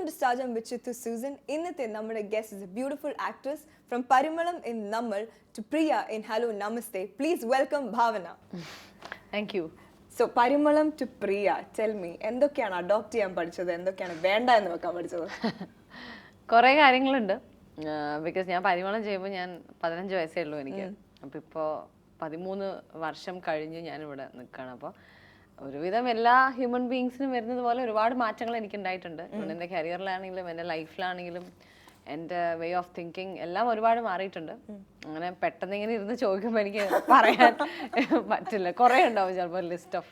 Welcome to Sajam with Chittu Susan. ഇന്നത്തെ നമ്മുടെ guest is a beautiful actress from Parimalam in Nammal to Priya in Hello Namaste. Please welcome Bhavana. Thank you. So Parimalam to Priya, tell me, എന്തൊക്കെയാണ് adopt ചെയ്യാൻ പഠിച്ചത്, എന്തൊക്കെയാണ് വേണ്ട എന്ന് വെക്കാൻ പഠിച്ചത്? കുറേ കാര്യങ്ങളുണ്ട്. ബിക്കോസ് ഞാൻ പരിമളം ചെയ്യുമ്പോൾ ഞാൻ 15 വയസ്സേ ഉള്ളൂ എനിക്ക്. അപ്പോൾ ഇപ്പോൾ 13 വർഷം കഴിഞ്ഞ് ഞാനിവിടെ നിൽക്കുകയാണ്. അപ്പോൾ ഒരുവിധം എല്ലാ ഹ്യൂമൻ ബീങ്സിനും വരുന്നത് പോലെ ഒരുപാട് മാറ്റങ്ങൾ എനിക്ക് ഉണ്ടായിട്ടുണ്ട്. എൻ്റെ കരിയറിലാണെങ്കിലും എൻ്റെ ലൈഫിലാണെങ്കിലും എൻ്റെ വേ ഓഫ് തിങ്കിങ് എല്ലാം ഒരുപാട് മാറിയിട്ടുണ്ട്. അങ്ങനെ പെട്ടെന്ന് ഇങ്ങനെ ഇരുന്ന് ചോദിക്കുമ്പോൾ എനിക്ക് പറയാൻ പറ്റില്ല. കുറേ ഉണ്ടാവും ചിലപ്പോൾ ലിസ്റ്റ് ഓഫ്.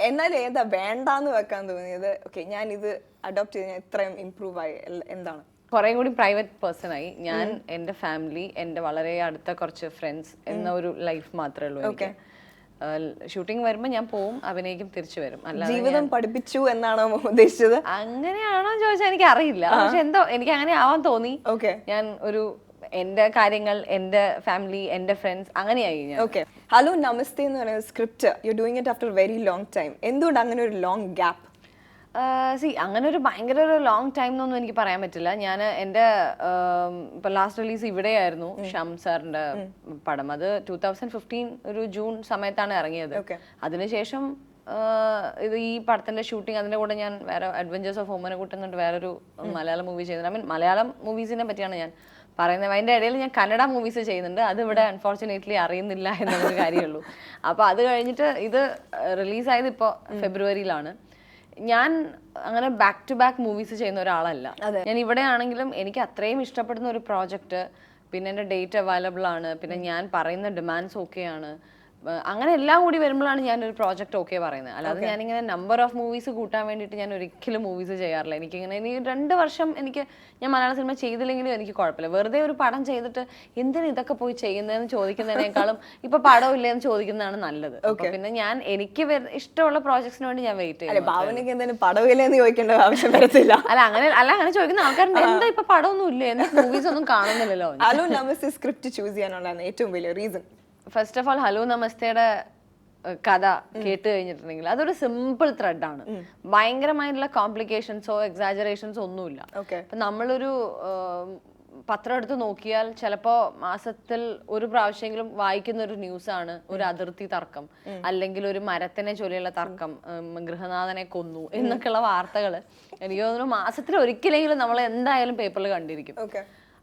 എന്നാലും ഏതാ വേണ്ടാന്ന് വെക്കാൻ തോന്നിയത്? ഓക്കെ, ഞാൻ ഇത് അഡോപ്റ്റ് ചെയ്ത് ഞാൻ ഇത്രയും ഇംപ്രൂവ് ആയി, എന്താണ്? കുറേ കൂടി പ്രൈവറ്റ് പേഴ്സൺ ആയി ഞാൻ. എൻ്റെ ഫാമിലി, എൻ്റെ വളരെ അടുത്ത കുറച്ച് ഫ്രണ്ട്സ് എന്ന ഒരു ലൈഫ് മാത്രമേ ഉള്ളൂ എനിക്ക്. ഷൂട്ടിംഗ് വരുമ്പോൾ ഞാൻ പോവും, അഭിനയിക്കും, തിരിച്ചു വരും. അല്ല ജീവിതം പഠിപ്പിച്ചു എന്നാണോ ഉദ്ദേശിച്ചത്? അങ്ങനെയാണോ ചോദിച്ചാൽ എനിക്ക് അറിയില്ല. പക്ഷെ എന്തോ എനിക്ക് അങ്ങനെ ആവാൻ തോന്നി. ഞാൻ ഒരു എന്റെ കാര്യങ്ങൾ, എന്റെ ഫാമിലി, എന്റെ ഫ്രണ്ട്സ്, അങ്ങനെയായി ഞാൻ. ഓക്കെ, ഹലോ നമസ്തേ എന്ന് പറയുന്ന script you doing it after very long time. എന്തുകൊണ്ട് അങ്ങനെ ഒരു ലോങ് ഗ്യാപ്പ്? അങ്ങനെ ഒരു ഭയങ്കര ഒരു ലോങ് ടൈം എന്നൊന്നും എനിക്ക് പറയാൻ പറ്റില്ല. ഞാൻ എൻ്റെ ഇപ്പൊ ലാസ്റ്റ് റിലീസ് ഇവിടെയായിരുന്നു, ഷ്യാം സാറിന്റെ പടം. അത് 2015 ഒരു ജൂൺ സമയത്താണ് ഇറങ്ങിയത്. അതിനുശേഷം ഇത് ഈ പടത്തിന്റെ ഷൂട്ടിംഗ്, അതിന്റെ കൂടെ ഞാൻ വേറെ അഡ്വഞ്ചേഴ്സ് ഓഫ് ഓമനെ കൂട്ടുന്നുണ്ട്, വേറൊരു മലയാളം മൂവി ചെയ്യുന്നുണ്ട്. ഐ മീൻ മലയാളം മൂവീസിനെ പറ്റിയാണ് ഞാൻ പറയുന്നത്. അതിൻ്റെ ഇടയിൽ ഞാൻ കന്നഡ മൂവീസ് ചെയ്യുന്നുണ്ട്. അത് ഇവിടെ അൺഫോർച്ചുനേറ്റ്ലി അറിയുന്നില്ല എന്നുള്ളൊരു കാര്യമുള്ളൂ. അപ്പോൾ അത് കഴിഞ്ഞിട്ട് ഇത് റിലീസായത് ഇപ്പോൾ ഫെബ്രുവരിയിലാണ്. ഞാൻ അങ്ങനെ ബാക്ക് ടു ബാക്ക് മൂവീസ് ചെയ്യുന്ന ഒരാളല്ല. ഞാൻ ഇവിടെ ആണെങ്കിലും എനിക്ക് അത്രയും ഇഷ്ടപ്പെടുന്ന ഒരു പ്രോജക്റ്റ്, പിന്നെ എൻ്റെ ഡേറ്റ് അവൈലബിൾ ആണ്, പിന്നെ ഞാൻ പറയുന്ന ഡിമാൻഡ്സ് ഓക്കെയാണ്, അങ്ങനെ എല്ലാം കൂടി വരുമ്പോഴാണ് ഞാൻ ഒരു പ്രോജക്റ്റ് ഓക്കെ പറയുന്നത്. അല്ലാതെ ഞാനിങ്ങനെ നമ്പർ ഓഫ് മൂവീസ് കൂട്ടാൻ വേണ്ടിയിട്ട് ഞാൻ ഒരിക്കലും മൂവീസ് ചെയ്യാറില്ല. എനിക്കിങ്ങനെ ഇനി 2 വർഷം ഞാൻ മലയാള സിനിമ ചെയ്തില്ലെങ്കിലും എനിക്ക് കുഴപ്പമില്ല. വെറുതെ ഒരു പടം ചെയ്തിട്ട് എന്തിനാ ഇതൊക്കെ പോയി ചെയ്യുന്നതെന്ന് ചോദിക്കുന്നതിനേക്കാളും ഇപ്പൊ പടം ഇല്ലെന്ന് ചോദിക്കുന്നതാണ് നല്ലത്. പിന്നെ ഞാൻ എനിക്ക് ഇഷ്ടമുള്ള പ്രോജക്ട്സിന് വേണ്ടി ഞാൻ വെയിറ്റ് ചെയ്യും. ഭാവനയ്ക്ക് എന്തെങ്കിലും പടമില്ലെന്ന് ചോദിക്കേണ്ട ആവശ്യം വരത്തില്ല. അങ്ങനെ ചോദിക്കുന്ന ആൾക്കാരുണ്ട്, എന്താ ഇപ്പൊ പടമൊന്നും ഇല്ലേ, എന്താ മൂവീസ് ഒന്നും കാണുന്നില്ലല്ലോ. ഹലോ നമസ്തേ സ്ക്രിപ്റ്റ് ചൂസ് ചെയ്യാനുള്ള ഏറ്റവും വലിയ reason? First of all, hello നമസ്തേയുടെ കഥ കേട്ട് കഴിഞ്ഞിട്ടുണ്ടെങ്കിൽ അതൊരു സിമ്പിൾ ത്രെഡാണ്. ഭയങ്കരമായിട്ടുള്ള കോംപ്ലിക്കേഷൻസോ എക്സാജറേഷൻസോ ഒന്നുമില്ല. ഇപ്പൊ നമ്മളൊരു പത്രം എടുത്ത് നോക്കിയാൽ ചിലപ്പോൾ മാസത്തിൽ ഒരു പ്രാവശ്യമെങ്കിലും വായിക്കുന്ന ഒരു ന്യൂസാണ് ഒരു അതിർത്തി തർക്കം, അല്ലെങ്കിൽ ഒരു മരത്തിനെ ചൊല്ലിയുള്ള തർക്കം, ഗൃഹനാഥനെ കൊന്നു എന്നൊക്കെയുള്ള വാർത്തകൾ. എനിക്ക് തോന്നുന്നു മാസത്തിൽ ഒരിക്കലെങ്കിലും നമ്മൾ എന്തായാലും പേപ്പറിൽ കണ്ടിരിക്കും.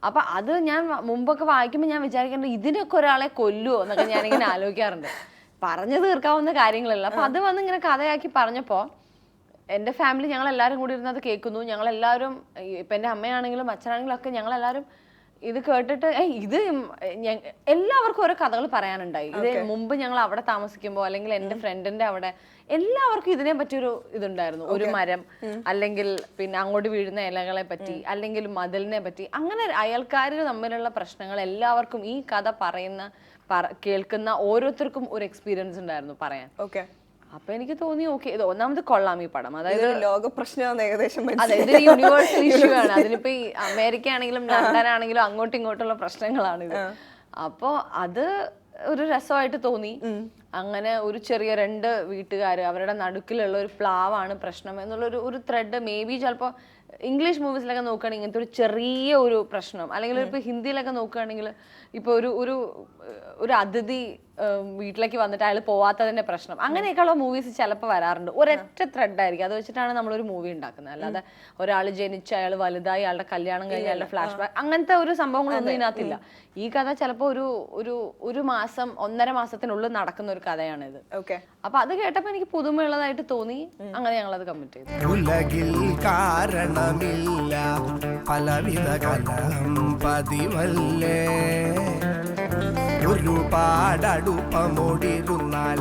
അപ്പൊ അത് ഞാൻ മുമ്പൊക്കെ വായിക്കുമ്പോൾ ഞാൻ വിചാരിക്കേണ്ടത് ഇതിനൊക്കെ ഒരാളെ കൊല്ലുവോ എന്നൊക്കെ ഞാനിങ്ങനെ ആലോചിക്കാറുണ്ട്. പറഞ്ഞു തീർക്കാവുന്ന കാര്യങ്ങളല്ല. അപ്പൊ അത് വന്ന് ഇങ്ങനെ കഥയാക്കി പറഞ്ഞപ്പോ എൻ്റെ ഫാമിലി ഞങ്ങളെല്ലാവരും കൂടി ഇരുന്നത് കേൾക്കുന്നു. ഞങ്ങളെല്ലാവരും, ഇപ്പം എൻ്റെ അമ്മയാണെങ്കിലും അച്ഛനാണെങ്കിലും ഒക്കെ ഞങ്ങളെല്ലാവരും ഇത് കേട്ടിട്ട് ഇത് എല്ലാവർക്കും ഓരോ കഥകൾ പറയാനുണ്ടായി. ഇത് മുമ്പ് ഞങ്ങൾ അവിടെ താമസിക്കുമ്പോൾ അല്ലെങ്കിൽ എൻ്റെ ഫ്രണ്ടിന്റെ അവിടെ എല്ലാവർക്കും ഇതിനെ പറ്റിയൊരു ഇതുണ്ടായിരുന്നു. ഒരു മരം, അല്ലെങ്കിൽ പിന്നെ അങ്ങോട്ട് വീഴുന്ന ഇലകളെ പറ്റി, അല്ലെങ്കിൽ മതിലിനെ പറ്റി, അങ്ങനെ അയൽക്കാർ തമ്മിലുള്ള പ്രശ്നങ്ങൾ എല്ലാവർക്കും ഈ കഥ കേൾക്കുന്ന ഓരോരുത്തർക്കും ഒരു എക്സ്പീരിയൻസ് ഉണ്ടായിരുന്നു പറയാൻ. അപ്പൊ എനിക്ക് തോന്നി ഓക്കെ, ഇത് ഒന്നാമത് കൊള്ളാം ഈ പടം. അതായത് ലോക പ്രശ്നമാണ് ഏകദേശം. അതെ, ഇതൊരു യൂണിവേഴ്സൽ ഇഷ്യൂ ആണ്. അതിനിപ്പോ ഈ അമേരിക്ക ആണെങ്കിലും ലണ്ടൻ ആണെങ്കിലും അങ്ങോട്ടും ഇങ്ങോട്ടുള്ള പ്രശ്നങ്ങളാണിത്. അപ്പോ അത് ഒരു രസമായിട്ട് തോന്നി. അങ്ങനെ ഒരു ചെറിയ 2 വീട്ടുകാർ, അവരുടെ നടുക്കിലുള്ള ഒരു പ്ലാവാണ് പ്രശ്നം എന്നുള്ള ഒരു ത്രെഡ്. മേ ബി ചിലപ്പോൾ ഇംഗ്ലീഷ് മൂവീസിലൊക്കെ നോക്കുകയാണെങ്കിൽ ഇങ്ങനത്തെ ഒരു ചെറിയ ഒരു പ്രശ്നം, അല്ലെങ്കിൽ ഇപ്പൊ ഹിന്ദിയിലൊക്കെ നോക്കുകയാണെങ്കിൽ ഇപ്പൊ ഒരു അതിഥി വീട്ടിലേക്ക് വന്നിട്ട് അയാൾ പോവാത്തതിന്റെ പ്രശ്നം, അങ്ങനെയൊക്കെയുള്ള മൂവീസ് ചിലപ്പോൾ വരാറുണ്ട്. ഒരൊറ്റ ത്രെഡായിരിക്കും, അത് വെച്ചിട്ടാണ് നമ്മളൊരു മൂവി ഉണ്ടാക്കുന്നത്. അല്ലാതെ ഒരാൾ ജനിച്ച് അയാൾ വലുതായി, അയാളുടെ കല്യാണം കഴിഞ്ഞ് അയാളുടെ ഫ്ലാഷ് ബാക്ക്, അങ്ങനത്തെ ഒരു സംഭവങ്ങളൊന്നും ഇതിനകത്തില്ല. ഈ കഥ ചിലപ്പോൾ ഒരു മാസം 1.5 മാസത്തിനുള്ളിൽ നടക്കുന്ന ഒരു കഥയാണിത്. അപ്പൊ അത് കേട്ടപ്പോ എനിക്ക് പുതുമയുള്ളതായിട്ട് തോന്നി. അങ്ങനെ ഞങ്ങൾ അത് കമ്മിറ്റ് ചെയ്തു. ഉലകിൽ കാരണമില്ല പലവിധ കലം പതിവല്ലേ, ഒരുപാടടുപ്പമൊടിരുന്നാൽ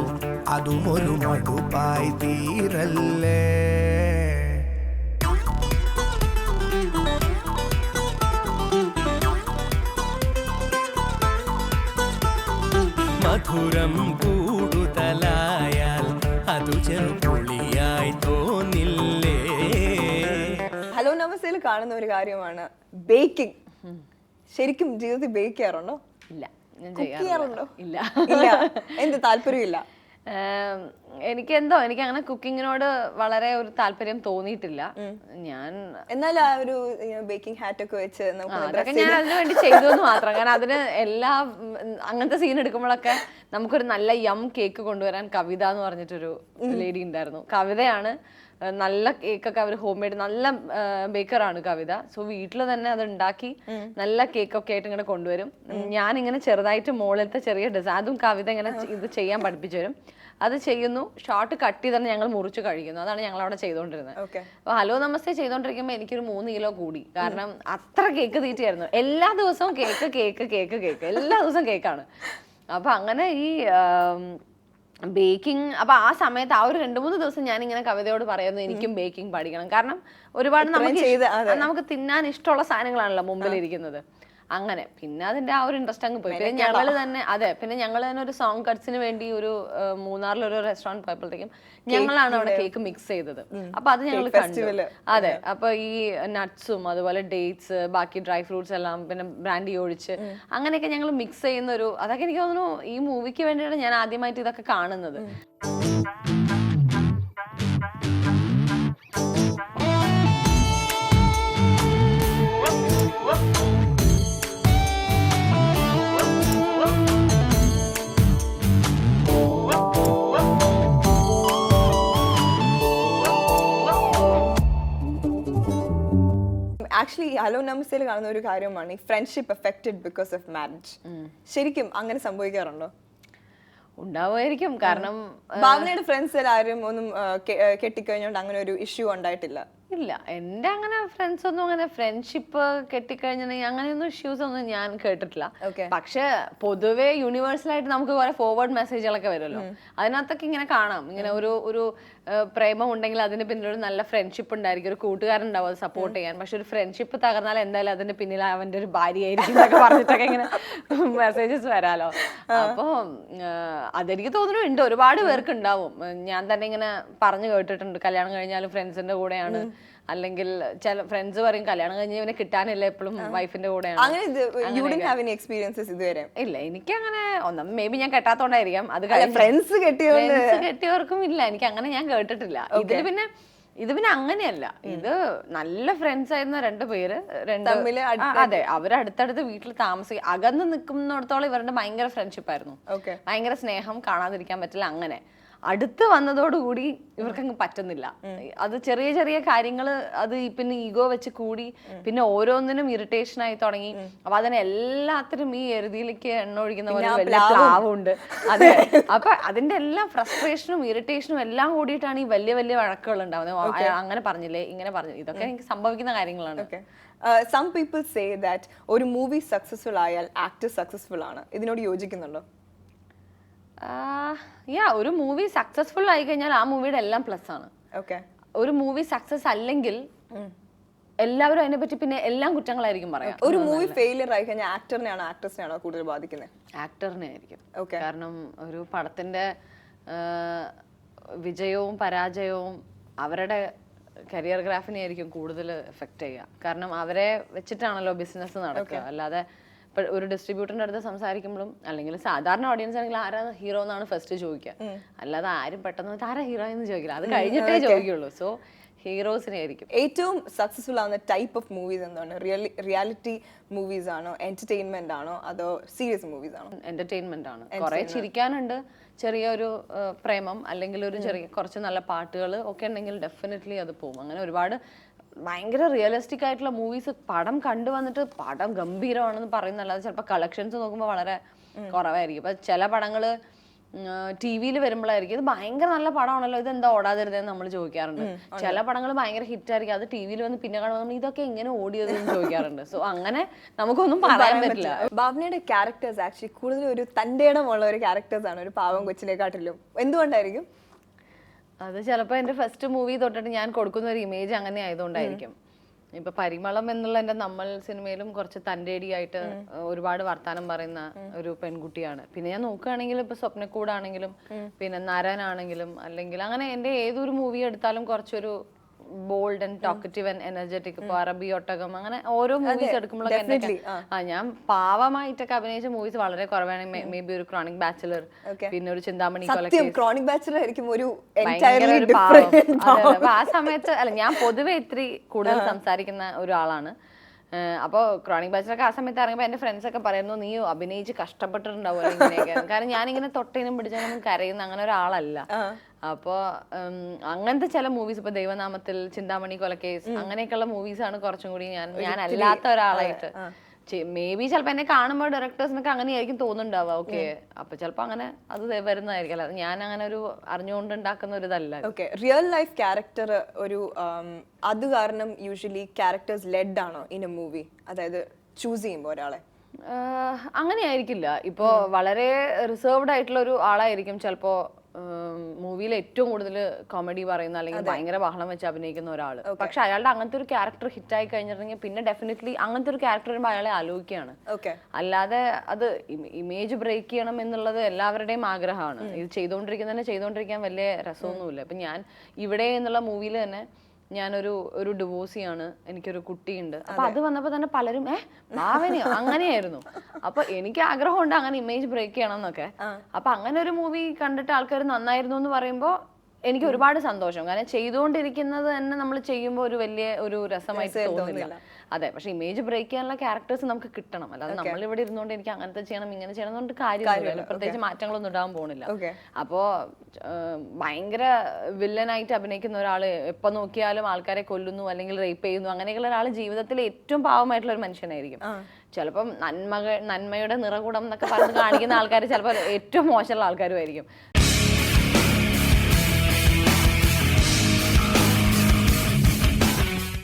അതും ഒരു മടുപ്പായി തീരല്ലേ. മധുരം കൂടുതലായാൽ അതു ചെറുപുളിയായി തോന്നില്ലേ. ഹലോ നമസ്തേയിൽ കാണുന്ന ഒരു കാര്യമാണ് ബേക്കിംഗ്. ശരിക്കും ജീവിതത്തിൽ ബേക്ക് ചെയ്യാറുണ്ടോ? ഇല്ല, ചെയ്യാറുണ്ടോ? ഇല്ല. എന്ത് താല്പര്യമില്ല? എനിക്ക് അങ്ങനെ കുക്കിങ്ങിനോട് വളരെ ഒരു താല്പര്യം തോന്നിയിട്ടില്ല. ഞാൻ എന്നാൽ ആ ഒരു ബേക്കിംഗ് ഹാറ്റ് ഒക്കെ വെച്ച് അതൊക്കെ ഞാൻ അതിനു വേണ്ടി ചെയ്തു എന്ന് മാത്രം. കാരണം അതിന് അങ്ങനത്തെ സീൻ എടുക്കുമ്പോഴൊക്കെ നമുക്കൊരു നല്ല കേക്ക് കൊണ്ടുവരാൻ കവിത എന്ന് പറഞ്ഞിട്ടൊരു ലേഡി ഉണ്ടായിരുന്നു. കവിതയാണ് നല്ല കേക്കൊക്കെ അവർ ഹോം മെയ്ഡ്, നല്ല ബേക്കറാണ് കവിത. സോ വീട്ടിൽ തന്നെ അത് ഉണ്ടാക്കി നല്ല കേക്കൊക്കെ ആയിട്ട് ഇങ്ങനെ കൊണ്ടുവരും. ഞാൻ ഇങ്ങനെ ചെറുതായിട്ട് മുകളിലത്തെ ചെറിയ ഡിസൈൻ, അതും കവിത ഇങ്ങനെ ഇത് ചെയ്യാൻ പഠിപ്പിച്ചു തരും. അത് ചെയ്യുന്നു, ഷോർട്ട് കട്ട് ചെയ്ത് തന്നെ ഞങ്ങൾ മുറിച്ച് കഴിക്കുന്നു. അതാണ് ഞങ്ങൾ അവിടെ ചെയ്തുകൊണ്ടിരുന്നത്. അപ്പൊ ഹലോ നമസ്തേ ചെയ്തോണ്ടിരിക്കുമ്പോൾ എനിക്കൊരു 3 കിലോ കൂടി. കാരണം അത്ര കേക്ക് തീറ്റയായിരുന്നു. എല്ലാ ദിവസവും കേക്ക് കേക്ക് കേക്ക് കേക്ക് എല്ലാ ദിവസവും കേക്കാണ്. അപ്പൊ അങ്ങനെ ഈ ബേക്കിംഗ്, അപ്പൊ ആ സമയത്ത് ആ ഒരു 2-3 ദിവസം ഞാൻ ഇങ്ങനെ കവിതയോട് പറയുന്നു എനിക്കും ബേക്കിംഗ് പഠിക്കണം. കാരണം ഒരുപാട് നമുക്ക് തിന്നാൻ ഇഷ്ടമുള്ള സാധനങ്ങളാണല്ലോ മുമ്പിലിരിക്കുന്നത്. അങ്ങനെ പിന്നെ അതിന്റെ ആ ഒരു ഇൻട്രസ്റ്റ് അങ്ങ് പോയി. പിന്നെ ഞങ്ങൾ തന്നെ ഒരു സോങ് കട്ട്സിന് വേണ്ടി ഒരു മൂന്നാറിലൊരു റെസ്റ്റോറന്റ് പോയപ്പോഴത്തേക്കും ഞങ്ങളാണ് അവിടെ കേക്ക് മിക്സ് ചെയ്തത്. അപ്പൊ അത് ഞങ്ങൾ കണ്ടു. അതെ, അപ്പൊ ഈ നട്ട്സും അതുപോലെ ഡേറ്റ്സ്, ബാക്കി ഡ്രൈ ഫ്രൂട്ട്സ് എല്ലാം, പിന്നെ ബ്രാൻഡി ഒഴിച്ച് അങ്ങനെയൊക്കെ ഞങ്ങൾ മിക്സ് ചെയ്യുന്ന അതൊക്കെ എനിക്ക് തോന്നുന്നു ഈ മൂവിക്ക് വേണ്ടിയാണ് ഞാൻ ആദ്യമായിട്ട് ഇതൊക്കെ കാണുന്നത്. ആക്ച്വലി ഹലോ നമസ്തേയിൽ കാണുന്ന ഒരു കാര്യമാണ് ഈ friendship affected because of marriage. ശരിക്കും അങ്ങനെ സംഭവിക്കാറുണ്ടോ? ഉണ്ടാവുമായിരിക്കും. കാരണം ഭാവനയുടെ ഫ്രണ്ട്സിൽ ആരും ഒന്നും കെട്ടിക്കഴിഞ്ഞോണ്ട് അങ്ങനെ ഒരു ഇഷ്യൂ ഉണ്ടായിട്ടില്ല? ഇല്ല, എന്റെ അങ്ങനെ ഫ്രണ്ട്സ് ഒന്നും അങ്ങനെ ഫ്രണ്ട്ഷിപ്പ് കെട്ടിക്കഴിഞ്ഞിട്ടുണ്ടെങ്കിൽ അങ്ങനെയൊന്നും ഇഷ്യൂസ് ഒന്നും ഞാൻ കേട്ടിട്ടില്ല. പക്ഷെ പൊതുവെ യൂണിവേഴ്സൽ ആയിട്ട് നമുക്ക് കുറെ ഫോർവേഡ് മെസ്സേജുകളൊക്കെ വരുമല്ലോ, അതിനകത്തൊക്കെ ഇങ്ങനെ കാണാം. ഇങ്ങനെ ഒരു പ്രേമം ഉണ്ടെങ്കിൽ അതിന് പിന്നിൽ ഒരു നല്ല ഫ്രണ്ട്ഷിപ്പ് ഉണ്ടായിരിക്കും, ഒരു കൂട്ടുകാരൻ ഉണ്ടാവും അത് സപ്പോർട്ട് ചെയ്യാൻ. പക്ഷെ ഒരു ഫ്രണ്ട്ഷിപ്പ് തകർന്നാൽ എന്തായാലും അതിന്റെ പിന്നിൽ അവന്റെ ഒരു ഭാര്യയായിരിക്കും എന്നൊക്കെ പറഞ്ഞിട്ടൊക്കെ ഇങ്ങനെ മെസ്സേജസ് വരാലോ. അപ്പൊ അതെനിക്ക് തോന്നുന്നു ഉണ്ട്, ഒരുപാട് പേർക്ക് ഉണ്ടാവും. ഞാൻ തന്നെ ഇങ്ങനെ പറഞ്ഞു കേട്ടിട്ടുണ്ട്, കല്യാണം കഴിഞ്ഞാലും ഫ്രണ്ട്സിന്റെ കൂടെയാണ്, അല്ലെങ്കിൽ ചില ഫ്രണ്ട്സ് പറയും കല്യാണം കഴിഞ്ഞ് ഇവനെ കിട്ടാനില്ല, എപ്പോഴും വൈഫിന്റെ കൂടെയാണ്. ഇല്ല, എനിക്ക് അങ്ങനെ മേ ബി ഞാൻ കെട്ടാത്തോണ്ടായിരിക്കാം. അത് ഫ്രണ്ട്സ് കെട്ടിയവർക്കും ഇല്ല, എനിക്ക് അങ്ങനെ ഞാൻ കേട്ടിട്ടില്ല. ഇത് പിന്നെ അങ്ങനെയല്ല, ഇത് നല്ല ഫ്രണ്ട്സ് ആയിരുന്ന 2 പേര്, അതെ, അവരടുത്തടുത്ത് വീട്ടിൽ താമസിക്കും. അകന്ന് നിൽക്കുന്നിടത്തോളം ഇവരുടെ ഭയങ്കര ഫ്രണ്ട്ഷിപ്പ് ആയിരുന്നു, ഭയങ്കര സ്നേഹം, കാണാതിരിക്കാൻ പറ്റില്ല. അങ്ങനെ അടുത്ത് വന്നതോടുകൂടി ഇവർക്കങ്ങ് പറ്റുന്നില്ല. അത് ചെറിയ ചെറിയ കാര്യങ്ങള്, അത് പിന്നെ ഈഗോ വെച്ച് കൂടി, പിന്നെ ഓരോന്നിനും ഇറിറ്റേഷൻ ആയി തുടങ്ങി. അപ്പൊ അതിനെ എല്ലാത്തിനും ഈ എരുതിയിലേക്ക് എണ്ണ ഒഴിക്കുന്ന പോലെ വലിയ പ്ലാവുണ്ട്. അതെ, അപ്പൊ അതിന്റെ എല്ലാം ഫ്രസ്ട്രേഷനും ഇറിറ്റേഷനും എല്ലാം കൂടിയിട്ടാണ് ഈ വലിയ വലിയ വഴക്കുകൾ ഉണ്ടാവുന്നത്. അങ്ങനെ പറഞ്ഞില്ലേ, ഇങ്ങനെ പറഞ്ഞു, ഇതൊക്കെ എനിക്ക് സംഭവിക്കുന്ന കാര്യങ്ങളാണ്. Some people say that ഒരു മൂവി സക്സസ്ഫുൾ ആയാൽ ആക്ടർ സക്സസ്ഫുൾ ആണ്. ഇതിനോട് യോജിക്കുന്നുണ്ടോ? ഒരു മൂവി സക്സസ്ഫുൾ ആയി കഴിഞ്ഞാൽ ആ മൂവിയുടെ എല്ലാം പ്ലസ് ആണ്. ഒരു മൂവി സക്സസ് അല്ലെങ്കിൽ എല്ലാവരും അതിനെ പറ്റി പിന്നെ എല്ലാം കുറ്റങ്ങളായിരിക്കും പറയാം. ഒരു മൂവി ഫെയിലിയർ ആയി കഴിഞ്ഞാൽ ആക്ടറിനെയാണോ ആക്ട്രസിനെയാണോ കൂടുതൽ ബാധിക്കുന്നത്? ആക്ടറിനെ ആയിരിക്കും. കാരണം ഒരു പടത്തിന്റെ വിജയവും പരാജയവും അവരുടെ കരിയർ ഗ്രാഫിനെ ആയിരിക്കും കൂടുതൽ എഫക്ട് ചെയ്യുക. കാരണം അവരെ വെച്ചിട്ടാണല്ലോ ബിസിനസ് നടക്കുക. അല്ലാതെ ഇപ്പൊ ഒരു ഡിസ്ട്രിബ്യൂട്ടറിന്റെ അടുത്ത് സംസാരിക്കുമ്പോഴും, അല്ലെങ്കിൽ സാധാരണ ഓഡിയൻസ് ആണെങ്കിൽ ആരാ ഹീറോ എന്നാണ് ഫസ്റ്റ് ചോദിക്കുക. അല്ലാതെ ആരും പെട്ടെന്ന് ആരാ ഹീറോ എന്ന് ചോദിക്കില്ല, അത് കഴിഞ്ഞിട്ടേ ചോദിക്കുള്ളൂ. സോ ഹീറോസിനെ ആയിരിക്കും. ഏറ്റവും സക്സസ്ഫുൾ ആവുന്ന ടൈപ്പ് ഓഫ് മൂവീസ് എന്താണ്? റിയാലിറ്റി മൂവീസ് ആണോ, എന്റർടൈൻമെന്റ് ആണോ, അതോ സീരിയസ് മൂവീസ് ആണോ? എന്റർടൈൻമെന്റ് ആണ്. കുറെ ചിരിക്കാനുണ്ട്, ചെറിയൊരു പ്രേമം, അല്ലെങ്കിൽ ഒരു കുറച്ച് നല്ല പാട്ടുകൾ ഒക്കെ ഉണ്ടെങ്കിൽ ഡെഫിനറ്റ്ലി അത് പോകും. അങ്ങനെ ഒരുപാട് ഭയങ്കര റിയലിസ്റ്റിക് ആയിട്ടുള്ള മൂവീസ് പടം കണ്ടുവന്നിട്ട് പടം ഗംഭീരമാണെന്ന് പറയുന്നല്ലാതെ ചിലപ്പോൾ കളക്ഷൻസ് നോക്കുമ്പോൾ വളരെ കുറവായിരിക്കും. ഇപ്പൊ ചില പടങ്ങള് ടി.വിയിൽ വരുമ്പോഴായിരിക്കും ഇത് ഭയങ്കര നല്ല പടമാണല്ലോ, ഇത് എന്താ ഓടാതിരുതെന്ന് നമ്മൾ ചോദിക്കാറുണ്ട്. ചില പടങ്ങൾ ഭയങ്കര ഹിറ്റ് ആയിരിക്കും, അത് ടി.വിയിൽ വന്ന് പിന്നെ കാണുമ്പോൾ ഇതൊക്കെ എങ്ങനെ ഓടിയതെന്ന് ചോദിക്കാറുണ്ട്. സോ അങ്ങനെ നമുക്കൊന്നും പറയാൻ പറ്റില്ല. ഭാവനയുടെ ക്യാരക്ടേഴ്സ് ആക്ച്വലി കൂടുതൽ ഒരു തന്റെ ഇടമുള്ള ഒരു ക്യാരക്ടേഴ്സ് ആണ്, ഒരു പാവം കൊച്ചിനെക്കാട്ടിലും. എന്തുകൊണ്ടായിരിക്കും? അത് ചിലപ്പോൾ എൻ്റെ ഫസ്റ്റ് മൂവി തൊട്ടിട്ട് ഞാൻ കൊടുക്കുന്ന ഒരു ഇമേജ് അങ്ങനെ ആയതുകൊണ്ടായിരിക്കും. ഇപ്പൊ പരിമളം എന്നുള്ള എൻ്റെ നമ്മൾ സിനിമയിലും കുറച്ച് തൻ്റെടിയായിട്ട് ഒരുപാട് വർത്താനം പറയുന്ന ഒരു പെൺകുട്ടിയാണ്. പിന്നെ ഞാൻ നോക്കുകയാണെങ്കിൽ ഇപ്പൊ സ്വപ്നക്കൂടാണെങ്കിലും പിന്നെ നരനാണെങ്കിലും അല്ലെങ്കിൽ അങ്ങനെ എൻ്റെ ഏതൊരു മൂവി എടുത്താലും കുറച്ചൊരു bold and talkative and energetic. ഇപ്പൊ അറബി ഒട്ടകം അങ്ങനെ ഓരോ മൂവീസ് എടുക്കുമ്പോഴൊക്കെ ഞാൻ പാവമായിട്ടൊക്കെ അഭിനയിച്ച മൂവീസ് വളരെ കുറവാണ്. മേ ബി ഒരു ക്രോണിക് ബാച്ചിലർ, പിന്നെ ഒരു ചിന്താമണി ക്രോണിക് ബാച്ചിലർ ആയിരിക്കും ഒരു ആ സമയത്ത് അല്ല, ഞാൻ പൊതുവെ ഇത്തിരി കൂടുതൽ സംസാരിക്കുന്ന ഒരാളാണ്. അപ്പോൾ ക്രോണിക് ബാച്ചിലൊക്കെ ആ സമയത്ത് ഇറങ്ങിയപ്പോൾ എൻ്റെ ഫ്രണ്ട്സ് ഒക്കെ പറയുന്നു നീ അഭിനയിച്ച് കഷ്ടപ്പെട്ടിട്ടുണ്ടാവുമല്ലോ ഇങ്ങനെയൊക്കെ. കാരണം ഞാനിങ്ങനെ തൊട്ടേനും പിടിച്ചതിനും കരയുന്ന അങ്ങനെ ഒരാളല്ല. അപ്പോൾ അങ്ങനത്തെ ചില മൂവീസ്, ഇപ്പൊ ദൈവനാമത്തിൽ, ചിന്താമണി കൊലക്കേസ്, അങ്ങനെയൊക്കെയുള്ള മൂവീസാണ് കുറച്ചും കൂടി ഞാൻ അല്ലാത്ത ഒരാളായിട്ട്. മേ ബി ചിലപ്പോൾ എന്നെ കാണുമ്പോൾ ഡയറക്ടേഴ്സിനൊക്കെ അങ്ങനെയായിരിക്കും തോന്നുന്നുണ്ടാവുക. ഓക്കെ, അപ്പൊ ചിലപ്പോൾ അങ്ങനെ അത് വരുന്നതായിരിക്കും. അല്ലാതെ ഞാൻ അങ്ങനെ ഒരു അറിഞ്ഞുകൊണ്ട് ഉണ്ടാക്കുന്ന ഒരു ഇതല്ല. ഓക്കെ, റിയൽ ലൈഫ് ക്യാരക്ടർ ഒരു അത് കാരണം യൂഷ്വലി ക്യാരക്ടേഴ്സ് ലെഡ് ആണോ ഇൻ എ മൂവി? അതായത് ചൂസ് ചെയ്യുമ്പോൾ ഒരാളെ അങ്ങനെ ആയിരിക്കില്ല. ഇപ്പോ വളരെ റിസർവ്ഡ് ആയിട്ടുള്ള ഒരു ആളായിരിക്കും ചിലപ്പോ മൂവിയിൽ ഏറ്റവും കൂടുതൽ കോമഡി പറയുന്ന അല്ലെങ്കിൽ ഭയങ്കര ബഹളം വെച്ച് അഭിനയിക്കുന്ന ഒരാൾ. പക്ഷെ അയാളുടെ അങ്ങനത്തെ ഒരു ക്യാരക്ടർ ഹിറ്റ് ആയി കഴിഞ്ഞിട്ടുണ്ടെങ്കിൽ പിന്നെ ഡെഫിനറ്റ്ലി അങ്ങനത്തെ ഒരു ക്യാരക്ടർ വരുമ്പോൾ അയാളെ ആലോചിക്കുകയാണ്. അല്ലാതെ അത് ഇമേജ് ബ്രേക്ക് ചെയ്യണം എന്നുള്ളത് എല്ലാവരുടെയും ആഗ്രഹമാണ്. ഇത് ചെയ്തുകൊണ്ടിരിക്കാൻ വലിയ രസമൊന്നുമില്ല. ഇപ്പൊ ഞാൻ ഇവിടെ എന്നുള്ള മൂവിയിൽ തന്നെ ഞാനൊരു ഡിവോഴ്സിയാണ്, എനിക്കൊരു കുട്ടിയുണ്ട്. അപ്പൊ അത് വന്നപ്പോ തന്നെ പലരും ഭാവനയോ അങ്ങനെയായിരുന്നു. അപ്പൊ എനിക്ക് ആഗ്രഹമുണ്ട് അങ്ങനെ ഇമേജ് ബ്രേക്ക് ചെയ്യണം എന്നൊക്കെ. അപ്പൊ അങ്ങനെ ഒരു മൂവി കണ്ടിട്ട് ആൾക്കാർ നന്നായിരുന്നു എന്ന് പറയുമ്പോ എനിക്ക് ഒരുപാട് സന്തോഷം. കാരണം ചെയ്തുകൊണ്ടിരിക്കുന്നത് തന്നെ നമ്മൾ ചെയ്യുമ്പോൾ ഒരു വലിയ ഒരു രസമായിട്ട് തോന്നുന്നില്ല. അതെ, പക്ഷെ ഇമേജ് ബ്രേക്ക് ചെയ്യാനുള്ള ക്യാരക്ടേഴ്സ് നമുക്ക് കിട്ടണം. അല്ലാതെ നമ്മൾ ഇവിടെ ഇരുന്നുകൊണ്ട് എനിക്ക് അങ്ങനത്തെ ചെയ്യണം ഇങ്ങനെ ചെയ്യണം എന്നുകൊണ്ട് കാര്യമില്ല. പ്രത്യേകിച്ച് മാറ്റങ്ങളൊന്നും ഉണ്ടാകാൻ പോണില്ല. അപ്പോ ഭയങ്കര വില്ലനായിട്ട് അഭിനയിക്കുന്ന ഒരാള് എപ്പോ നോക്കിയാലും ആൾക്കാരെ കൊല്ലുന്നു അല്ലെങ്കിൽ റേപ്പ് ചെയ്യുന്നു അങ്ങനെയൊക്കെയുള്ള ഒരാൾ ജീവിതത്തിൽ ഏറ്റവും പാവമായിട്ടുള്ള ഒരു മനുഷ്യനായിരിക്കും. ചിലപ്പം നന്മയുടെ നിറകൂടം എന്നൊക്കെ പറഞ്ഞ് കാണിക്കുന്ന ആൾക്കാർ ചിലപ്പോൾ ഏറ്റവും മോശമുള്ള ആൾക്കാരും ആയിരിക്കും.